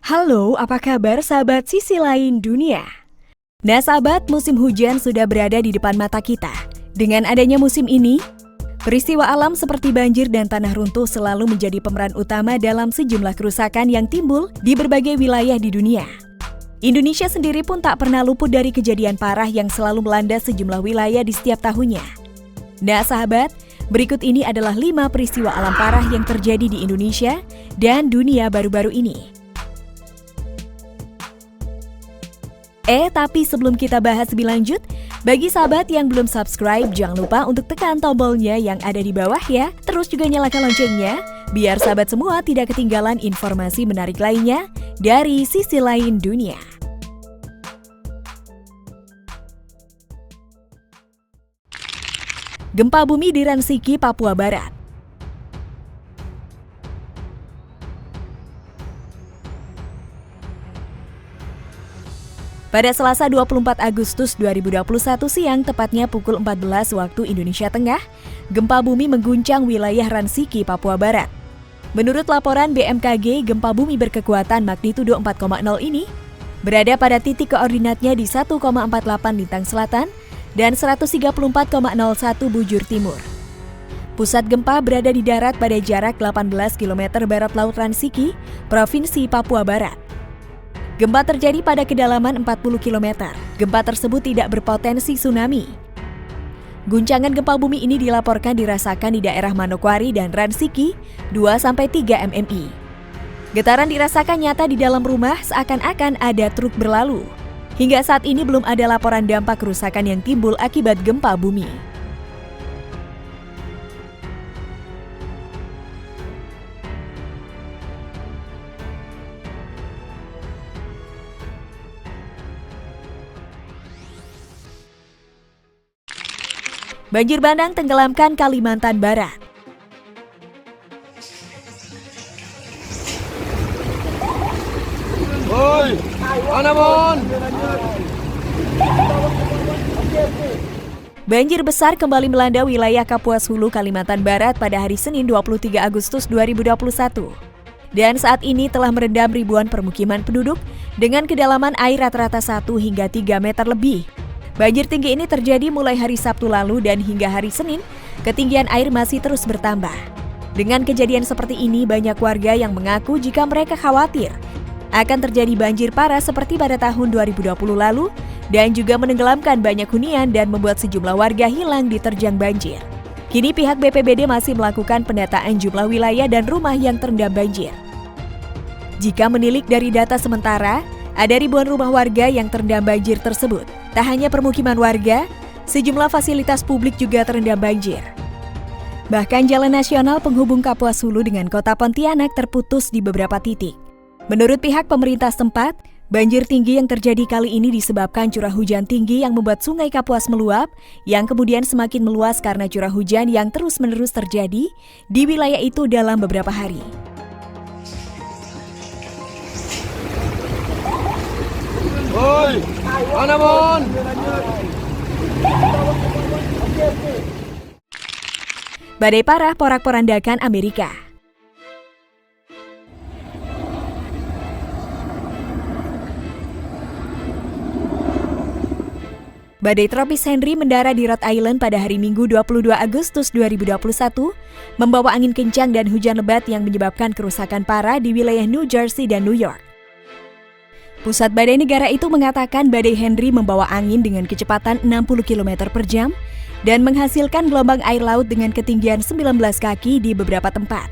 Halo, apa kabar sahabat sisi lain dunia? Nah sahabat, musim hujan sudah berada di depan mata kita. Dengan adanya musim ini, peristiwa alam seperti banjir dan tanah runtuh selalu menjadi pemeran utama dalam sejumlah kerusakan yang timbul di berbagai wilayah di dunia. Indonesia sendiri pun tak pernah luput dari kejadian parah yang selalu melanda sejumlah wilayah di setiap tahunnya. Nah sahabat, berikut ini adalah 5 peristiwa alam parah yang terjadi di Indonesia dan dunia baru-baru ini. Tapi sebelum kita bahas lebih lanjut, bagi sahabat yang belum subscribe, jangan lupa untuk tekan tombolnya yang ada di bawah ya. Terus juga nyalakan loncengnya, biar sahabat semua tidak ketinggalan informasi menarik lainnya dari sisi lain dunia. Gempa bumi di Ransiki, Papua Barat. Pada Selasa 24 Agustus 2021 siang, tepatnya pukul 14 waktu Indonesia Tengah, gempa bumi mengguncang wilayah Ransiki, Papua Barat. Menurut laporan BMKG, gempa bumi berkekuatan magnitudo 4,0 ini berada pada titik koordinatnya di 1,48 lintang selatan dan 134,01 bujur timur. Pusat gempa berada di darat pada jarak 18 km barat laut Ransiki, Provinsi Papua Barat. Gempa terjadi pada kedalaman 40 km. Gempa tersebut tidak berpotensi tsunami. Guncangan gempa bumi ini dilaporkan dirasakan di daerah Manokwari dan Ransiki 2-3 mmi. Getaran dirasakan nyata di dalam rumah seakan-akan ada truk berlalu. Hingga saat ini belum ada laporan dampak kerusakan yang timbul akibat gempa bumi. Banjir bandang tenggelamkan Kalimantan Barat. Woi, mana Mon? Banjir besar kembali melanda wilayah Kapuas Hulu, Kalimantan Barat pada hari Senin 23 Agustus 2021. Dan saat ini telah merendam ribuan permukiman penduduk dengan kedalaman air rata-rata 1 hingga 3 meter lebih. Banjir tinggi ini terjadi mulai hari Sabtu lalu dan hingga hari Senin, ketinggian air masih terus bertambah. Dengan kejadian seperti ini, banyak warga yang mengaku jika mereka khawatir akan terjadi banjir parah seperti pada tahun 2020 lalu dan juga menenggelamkan banyak hunian dan membuat sejumlah warga hilang diterjang banjir. Kini pihak BPBD masih melakukan pendataan jumlah wilayah dan rumah yang terendam banjir. Jika menilik dari data sementara, ada ribuan rumah warga yang terendam banjir tersebut. Tak hanya permukiman warga, sejumlah fasilitas publik juga terendam banjir. Bahkan jalan nasional penghubung Kapuas Hulu dengan kota Pontianak terputus di beberapa titik. Menurut pihak pemerintah setempat, banjir tinggi yang terjadi kali ini disebabkan curah hujan tinggi yang membuat sungai Kapuas meluap, yang kemudian semakin meluas karena curah hujan yang terus-menerus terjadi di wilayah itu dalam beberapa hari. Woi, mana Mon? Badai parah porak-porandakan Amerika. Badai tropis Henry mendarat di Rhode Island pada hari Minggu 22 Agustus 2021, membawa angin kencang dan hujan lebat yang menyebabkan kerusakan parah di wilayah New Jersey dan New York. Pusat Badai Negara itu mengatakan badai Henry membawa angin dengan kecepatan 60 km per jam dan menghasilkan gelombang air laut dengan ketinggian 19 kaki di beberapa tempat.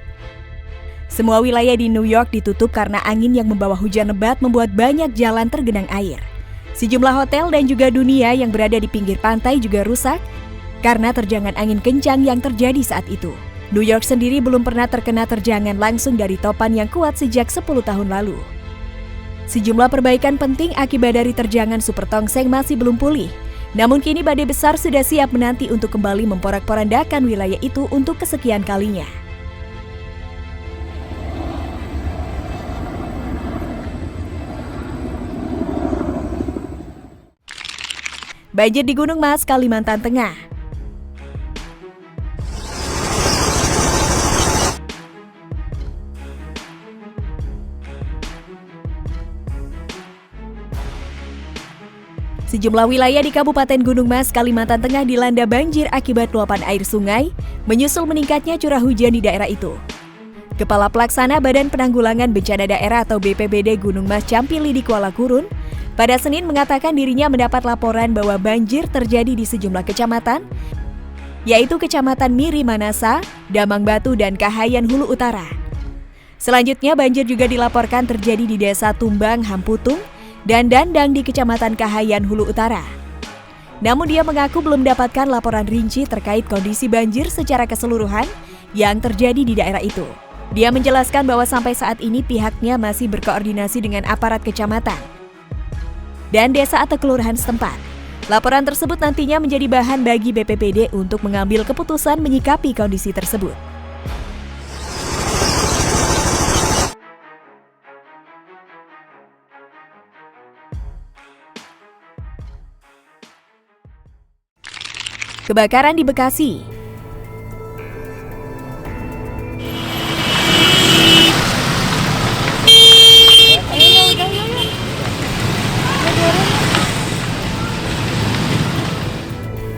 Semua wilayah di New York ditutup karena angin yang membawa hujan lebat membuat banyak jalan tergenang air. Sejumlah hotel dan juga dunia yang berada di pinggir pantai juga rusak karena terjangan angin kencang yang terjadi saat itu. New York sendiri belum pernah terkena terjangan langsung dari topan yang kuat sejak 10 tahun lalu. Sejumlah perbaikan penting akibat dari terjangan Super Tongseng masih belum pulih. Namun kini badai besar sudah siap menanti untuk kembali memporak-porandakan wilayah itu untuk kesekian kalinya. Banjir di Gunung Mas, Kalimantan Tengah. Sejumlah wilayah di Kabupaten Gunung Mas, Kalimantan Tengah dilanda banjir akibat luapan air sungai, menyusul meningkatnya curah hujan di daerah itu. Kepala Pelaksana Badan Penanggulangan Bencana Daerah atau BPBD Gunung Mas Campili di Kuala Kurun, pada Senin mengatakan dirinya mendapat laporan bahwa banjir terjadi di sejumlah kecamatan, yaitu Kecamatan Miri Manasa, Damang Batu, dan Kahayan Hulu Utara. Selanjutnya banjir juga dilaporkan terjadi di Desa Tumbang, Hamputung, dan Dandang di Kecamatan Kahayan Hulu Utara. Namun dia mengaku belum mendapatkan laporan rinci terkait kondisi banjir secara keseluruhan yang terjadi di daerah itu. Dia menjelaskan bahwa sampai saat ini pihaknya masih berkoordinasi dengan aparat kecamatan dan desa atau kelurahan setempat. Laporan tersebut nantinya menjadi bahan bagi BPBD untuk mengambil keputusan menyikapi kondisi tersebut. Kebakaran di Bekasi.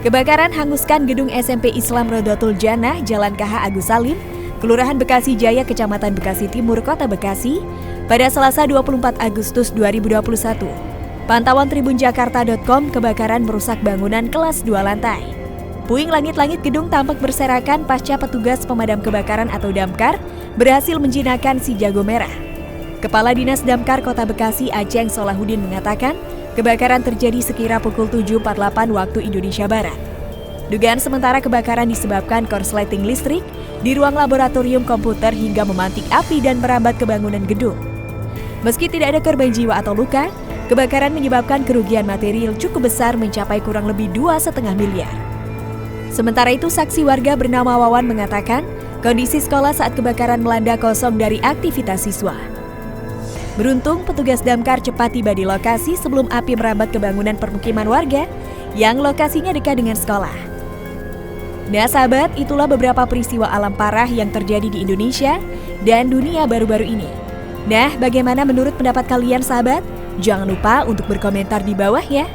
Kebakaran hanguskan gedung SMP Islam Rodotul Jannah, Jalan KH Agus Salim, Kelurahan Bekasi Jaya, Kecamatan Bekasi Timur, Kota Bekasi, pada Selasa 24 Agustus 2021. Pantauan tribunjakarta.com, kebakaran merusak bangunan kelas 2 lantai. Puing langit-langit gedung tampak berserakan pasca petugas pemadam kebakaran atau Damkar berhasil menjinakkan si jago merah. Kepala Dinas Damkar Kota Bekasi Aceng Solahuddin mengatakan, kebakaran terjadi sekira pukul 7.48 waktu Indonesia Barat. Dugaan sementara kebakaran disebabkan korsleting listrik di ruang laboratorium komputer hingga memantik api dan merambat ke bangunan gedung. Meski tidak ada korban jiwa atau luka, kebakaran menyebabkan kerugian material cukup besar mencapai kurang lebih 2,5 miliar. Sementara itu, saksi warga bernama Wawan mengatakan, kondisi sekolah saat kebakaran melanda kosong dari aktivitas siswa. Beruntung, petugas damkar cepat tiba di lokasi sebelum api merambat ke bangunan permukiman warga yang lokasinya dekat dengan sekolah. Nah sahabat, itulah beberapa peristiwa alam parah yang terjadi di Indonesia dan dunia baru-baru ini. Nah, bagaimana menurut pendapat kalian sahabat? Jangan lupa untuk berkomentar di bawah ya.